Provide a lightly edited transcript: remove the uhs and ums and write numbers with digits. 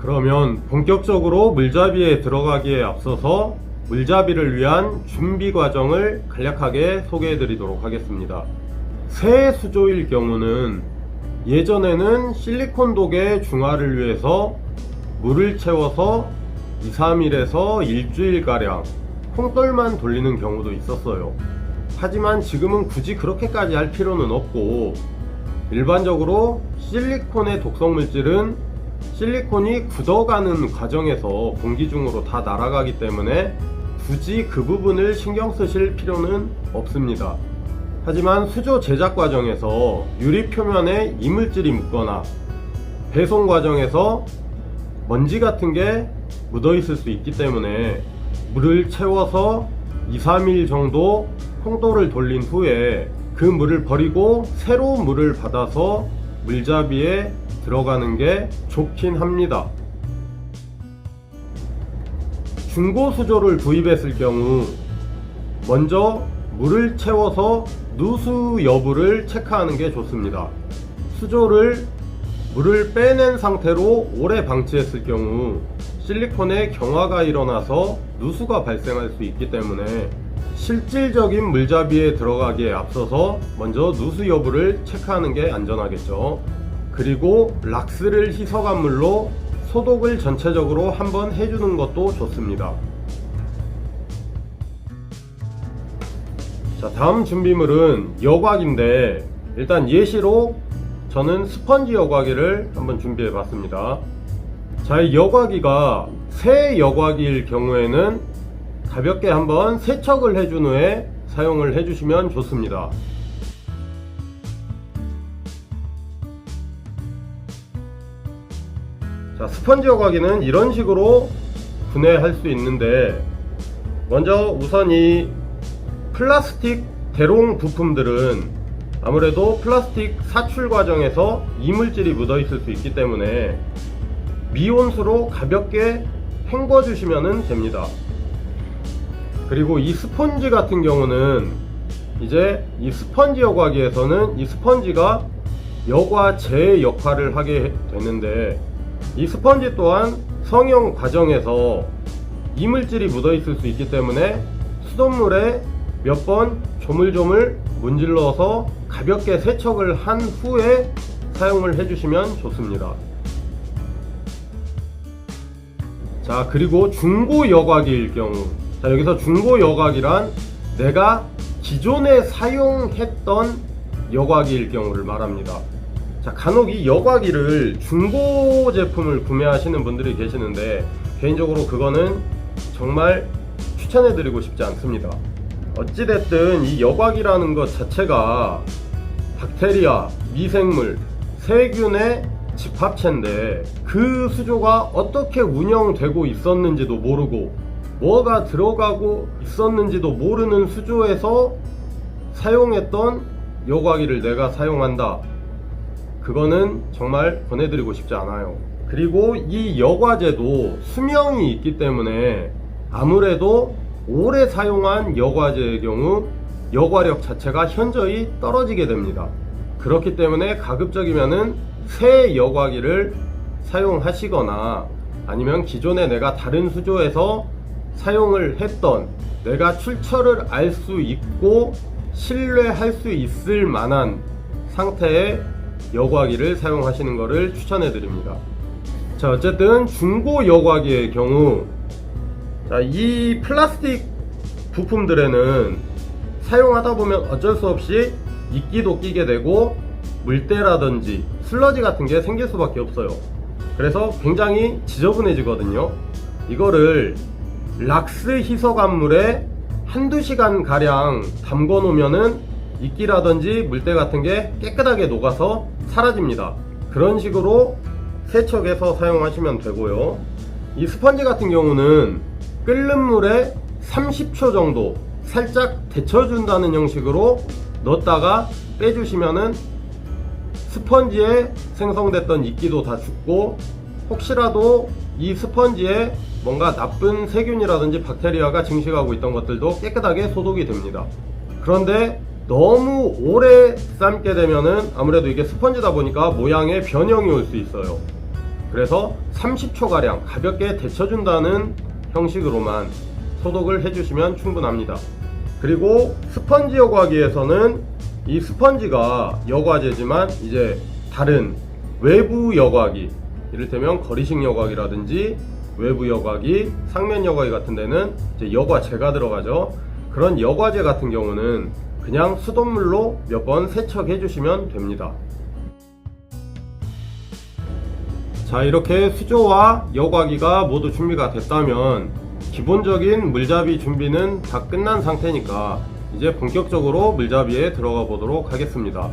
그러면 본격적으로 물잡이에 들어가기에 앞서서 물잡이를 위한 준비 과정을 간략하게 소개해 드리도록 하겠습니다. 새 수조일 경우는 예전에는 실리콘 독의 중화를 위해서 물을 채워서 2, 3일에서 일주일가량 콩돌만 돌리는 경우도 있었어요. 하지만 지금은 굳이 그렇게까지 할 필요는 없고, 일반적으로 실리콘의 독성 물질은 실리콘이 굳어가는 과정에서 공기 중으로 다 날아가기 때문에 굳이 그 부분을 신경 쓰실 필요는 없습니다. 하지만 수조 제작 과정에서 유리 표면에 이물질이 묻거나 배송 과정에서 먼지 같은 게 묻어 있을 수 있기 때문에 물을 채워서 2, 3일 정도 콩돌을 돌린 후에 그 물을 버리고 새로 물을 받아서 물잡이에 들어가는 게 좋긴 합니다. 중고 수조를 구입했을 경우 먼저 물을 채워서 누수 여부를 체크하는 게 좋습니다. 수조를 물을 빼낸 상태로 오래 방치했을 경우 실리콘에 경화가 일어나서 누수가 발생할 수 있기 때문에 실질적인 물잡이에 들어가기에 앞서서 먼저 누수 여부를 체크하는 게 안전하겠죠. 그리고 락스를 희석한 물로 소독을 전체적으로 한번 해주는 것도 좋습니다. 자, 다음 준비물은 여과기인데, 일단 예시로 저는 스펀지 여과기를 한번 준비해 봤습니다. 자, 이 여과기가 새 여과기일 경우에는 가볍게 한번 세척을 해준 후에 사용을 해주시면 좋습니다. 자, 스펀지 여과기는 이런 식으로 분해할 수 있는데, 먼저 우선 이 플라스틱 대롱 부품들은 아무래도 플라스틱 사출 과정에서 이물질이 묻어 있을 수 있기 때문에 미온수로 가볍게 헹궈 주시면 됩니다. 그리고 이 스펀지 같은 경우는 이제 이 스펀지 여과기에서는 이 스펀지가 여과제 역할을 하게 되는데, 이 스펀지 또한 성형 과정에서 이물질이 묻어 있을 수 있기 때문에 수돗물에 몇 번 조물조물 문질러서 가볍게 세척을 한 후에 사용을 해주시면 좋습니다. 자, 그리고 중고 여과기일 경우, 자, 여기서 중고 여과기란 내가 기존에 사용했던 여과기일 경우를 말합니다. 자, 간혹 이 여과기를 중고 제품을 구매하시는 분들이 계시는데, 개인적으로 그거는 정말 추천해드리고 싶지 않습니다. 어찌됐든 이 여과기라는 것 자체가 박테리아, 미생물, 세균의 집합체인데, 그 수조가 어떻게 운영되고 있었는지도 모르고 뭐가 들어가고 있었는지도 모르는 수조에서 사용했던 여과기를 내가 사용한다, 그거는 정말 권해드리고 싶지 않아요. 그리고 이 여과제도 수명이 있기 때문에 아무래도 오래 사용한 여과제의 경우 여과력 자체가 현저히 떨어지게 됩니다. 그렇기 때문에 가급적이면은 새 여과기를 사용하시거나, 아니면 기존에 내가 다른 수조에서 사용을 했던, 내가 출처를 알 수 있고 신뢰할 수 있을 만한 상태의 여과기를 사용하시는 것을 추천해 드립니다. 자, 어쨌든 중고 여과기의 경우, 자, 이 플라스틱 부품들에는 사용하다 보면 어쩔 수 없이 이끼도 끼게 되고 물때라든지 슬러지 같은 게 생길 수밖에 없어요. 그래서 굉장히 지저분해지거든요. 이거를 락스 희석한 물에 한두 시간 가량 담궈 놓으면은 이끼라든지 물때 같은 게 깨끗하게 녹아서 사라집니다. 그런 식으로 세척해서 사용하시면 되고요. 이 스펀지 같은 경우는 끓는 물에 30초 정도 살짝 데쳐준다는 형식으로 넣었다가 빼주시면은 스펀지에 생성됐던 이끼도 다 죽고, 혹시라도 이 스펀지에 뭔가 나쁜 세균이라든지 박테리아가 증식하고 있던 것들도 깨끗하게 소독이 됩니다. 그런데 너무 오래 삶게 되면은 아무래도 이게 스펀지다 보니까 모양에 변형이 올 수 있어요. 그래서 30초가량 가볍게 데쳐준다는 형식으로만 소독을 해주시면 충분합니다. 그리고 스펀지 여과기에서는 이 스펀지가 여과제지만 이제 다른 외부 여과기, 이를테면 거리식 여과기라든지 외부 여과기, 상면 여과기 같은 데는 이제 여과제가 들어가죠. 그런 여과제 같은 경우는 그냥 수돗물로 몇 번 세척해 주시면 됩니다. 자, 이렇게 수조와 여과기가 모두 준비가 됐다면 기본적인 물잡이 준비는 다 끝난 상태니까 이제 본격적으로 물잡이에 들어가 보도록 하겠습니다.